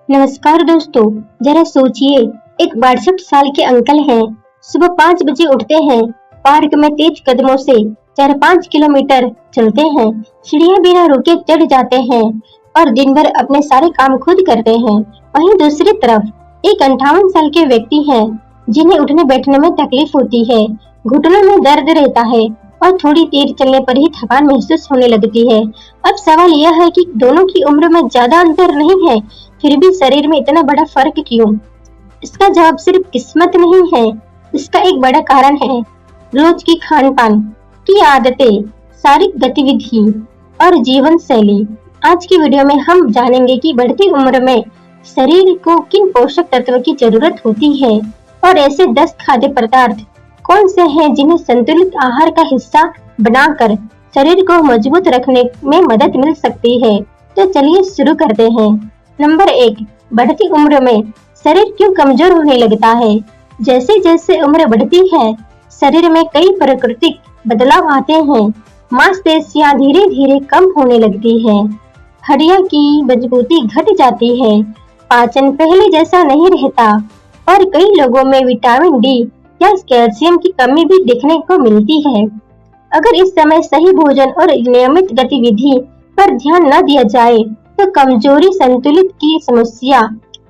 नमस्कार दोस्तों, जरा सोचिए, एक 62 साल के अंकल हैं। सुबह 5 बजे उठते हैं, पार्क में तेज कदमों से 4-5 किलोमीटर चलते हैं, सीढ़ियां बिना रुके चढ़ जाते हैं और दिन भर अपने सारे काम खुद करते हैं। वहीं दूसरी तरफ एक 58 साल के व्यक्ति हैं, जिन्हें उठने बैठने में तकलीफ होती है, घुटनों में दर्द रहता है और थोड़ी देर चलने पर ही थकान महसूस होने लगती है। अब सवाल यह है कि दोनों की उम्र में ज्यादा अंतर नहीं है, फिर भी शरीर में इतना बड़ा फर्क क्यों? इसका जवाब सिर्फ किस्मत नहीं है, इसका एक बड़ा कारण है रोज की खान पान की आदतें, शारीरिक गतिविधि और जीवन शैली। आज की वीडियो में हम जानेंगे कि बढ़ती उम्र में शरीर को किन पोषक तत्वों की जरूरत होती है और ऐसे 10 खाद्य पदार्थ कौन से हैं जिन्हें संतुलित आहार का हिस्सा बनाकर शरीर को मजबूत रखने में मदद मिल सकती है। तो चलिए शुरू करते हैं। नंबर 1, बढ़ती उम्र में शरीर क्यों कमजोर होने लगता है? जैसे जैसे उम्र बढ़ती है, शरीर में कई प्राकृतिक बदलाव आते हैं। मांसपेशियां धीरे धीरे कम होने लगती हैं, हड्डियों की मजबूती घट जाती है, पाचन पहले जैसा नहीं रहता और कई लोगों में विटामिन डी या कैल्शियम की कमी भी देखने को मिलती है। अगर इस समय सही भोजन और नियमित गतिविधि पर ध्यान न दिया जाए तो कमजोरी, संतुलित की समस्या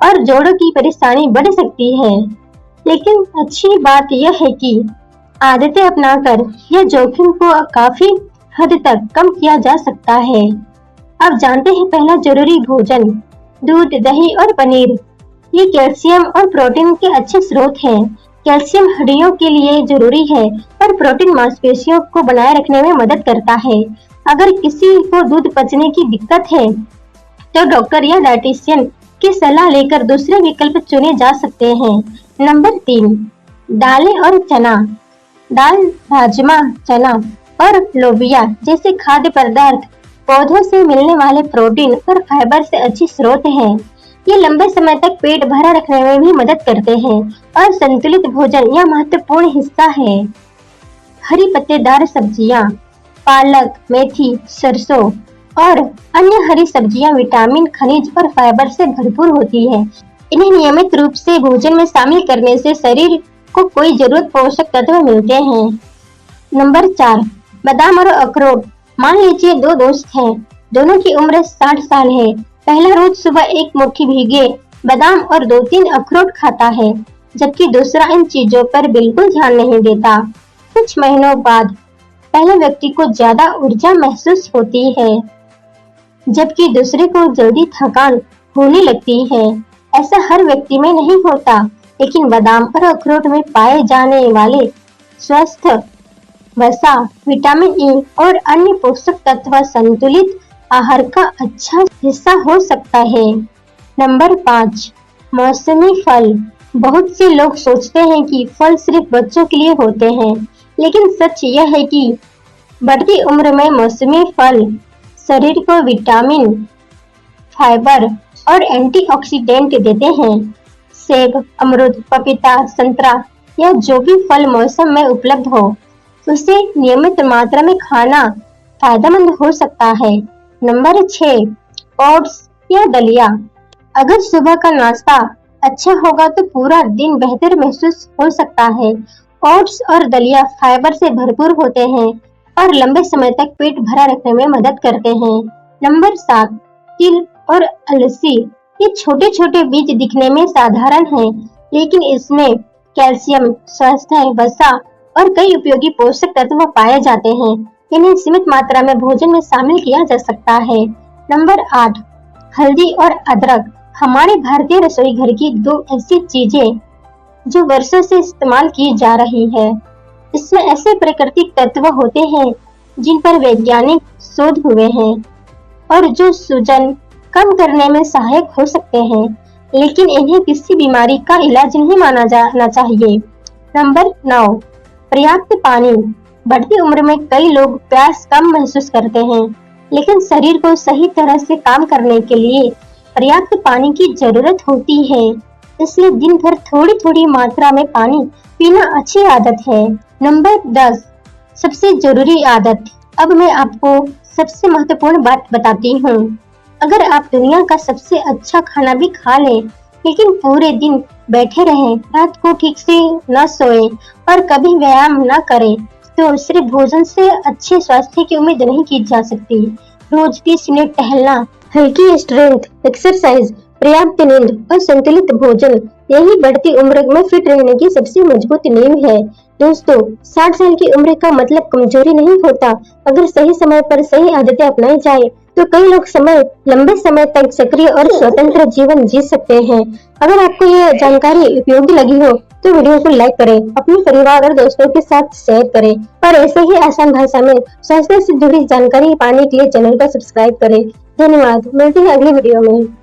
और जोड़ों की परेशानी बढ़ सकती है। लेकिन अच्छी बात यह है कि आदतें अपनाकर यह जोखिम को काफी हद तक कम किया जा सकता है। अब जानते हैं पहला जरूरी भोजन। दूध, दही और पनीर ये कैल्शियम और प्रोटीन के अच्छे स्रोत हैं। कैल्शियम हड्डियों के लिए जरूरी है और प्रोटीन मांसपेशियों को बनाए रखने में मदद करता है। अगर किसी को दूध पचने की दिक्कत है तो डॉक्टर या डाइटिशियन की सलाह लेकर दूसरे विकल्प चुने जा सकते हैं। नंबर 3, दालें और चना। दाल, राजमा, चना और लोबिया जैसे खाद्य पदार्थ पौधों से मिलने वाले प्रोटीन और फाइबर से अच्छे स्रोत हैं। ये लंबे समय तक पेट भरा रखने में भी मदद करते हैं और संतुलित भोजन यह महत्वपूर्ण हिस्सा है। हरी पत्तेदार सब्जियां, पालक, मेथी, सरसों और अन्य हरी सब्जियां विटामिन, खनिज और फाइबर से भरपूर होती है। इन्हें नियमित रूप से भोजन में शामिल करने से शरीर को कोई जरूरत पोषक तत्व मिलते हैं। नंबर 4, बादाम और अखरोट। मान लीजिए 2 दोस्त हैं, दोनों की उम्र 60 साल है। पहला रोज सुबह एक मुट्ठी भीगे बादाम और 2-3 अखरोट खाता है, जबकि दूसरा इन चीजों पर बिल्कुल ध्यान नहीं देता। कुछ महीनों बाद पहले व्यक्ति को ज्यादा ऊर्जा महसूस होती है, जबकि दूसरे को जल्दी थकान होने लगती है। ऐसा हर व्यक्ति में नहीं होता, लेकिन बादाम और अखरोट में पाए जाने वाले स्वस्थ वसा, विटामिन ई और अन्य पोषक तत्व संतुलित आहार का अच्छा हिस्सा हो सकता है। नंबर 5, मौसमी फल। बहुत से लोग सोचते हैं कि फल सिर्फ बच्चों के लिए होते हैं, लेकिन सच यह है कि बढ़ती उम्र में मौसमी फल शरीर को विटामिन, फाइबर और एंटीऑक्सीडेंट देते हैं। सेब, अमरूद, पपीता, संतरा या जो भी फल मौसम में उपलब्ध हो, उसे नियमित मात्रा में खाना फायदेमंद हो सकता है। नंबर 6, ओट्स या दलिया। अगर सुबह का नाश्ता अच्छा होगा तो पूरा दिन बेहतर महसूस हो सकता है। ओट्स और दलिया फाइबर से भरपूर होते हैं और लंबे समय तक पेट भरा रखने में मदद करते हैं। नंबर 7, तिल और अलसी। ये छोटे छोटे बीज दिखने में साधारण हैं, लेकिन इसमें कैल्शियम, स्वास्थ्य, वसा और कई उपयोगी पोषक तत्व पाए जाते हैं। इन्हें सीमित मात्रा में भोजन में शामिल किया जा सकता है। नंबर 8, हल्दी और अदरक। हमारे भारतीय रसोई घर की 2 ऐसी चीजें जो वर्षों से इस्तेमाल की जा रही है। इसमें ऐसे प्राकृतिक तत्व होते हैं जिन पर वैज्ञानिक शोध हुए हैं और जो सूजन कम करने में सहायक हो सकते हैं, लेकिन इन्हें किसी बीमारी का इलाज नहीं माना जाना चाहिए। नंबर 9, पर्याप्त पानी। बढ़ती उम्र में कई लोग प्यास कम महसूस करते हैं, लेकिन शरीर को सही तरह से काम करने के लिए पर्याप्त पानी की जरूरत होती है। इसलिए दिन भर थोड़ी थोड़ी मात्रा में पानी पीना अच्छी आदत है। नंबर 10, सबसे जरूरी आदत। अब मैं आपको सबसे महत्वपूर्ण बात बताती हूँ। अगर आप दुनिया का सबसे अच्छा खाना भी खा लें, लेकिन पूरे दिन बैठे रहें, रात को ठीक से न सोएं और कभी व्यायाम न करें, तो सिर्फ भोजन से अच्छे स्वास्थ्य की उम्मीद नहीं की जा सकती। रोज 30 मिनट टहलना, हल्की स्ट्रेंथ एक्सरसाइज, पर्याप्त नींद और संतुलित भोजन, यही बढ़ती उम्र में फिट रहने की सबसे मजबूत नींव है। दोस्तों, 60 साल की उम्र का मतलब कमजोरी नहीं होता। अगर सही समय पर सही आदतें अपनाई जाए, तो कई लोग लंबे समय तक सक्रिय और स्वतंत्र जीवन जी सकते हैं। अगर आपको ये जानकारी उपयोगी लगी हो, तो वीडियो को लाइक करें, अपने परिवार और दोस्तों के साथ शेयर करें और ऐसे ही आसान भाषा में स्वास्थ्य से जुड़ी जानकारी पाने के लिए चैनल को सब्सक्राइब करें। धन्यवाद। मिलते हैं अगली वीडियो में।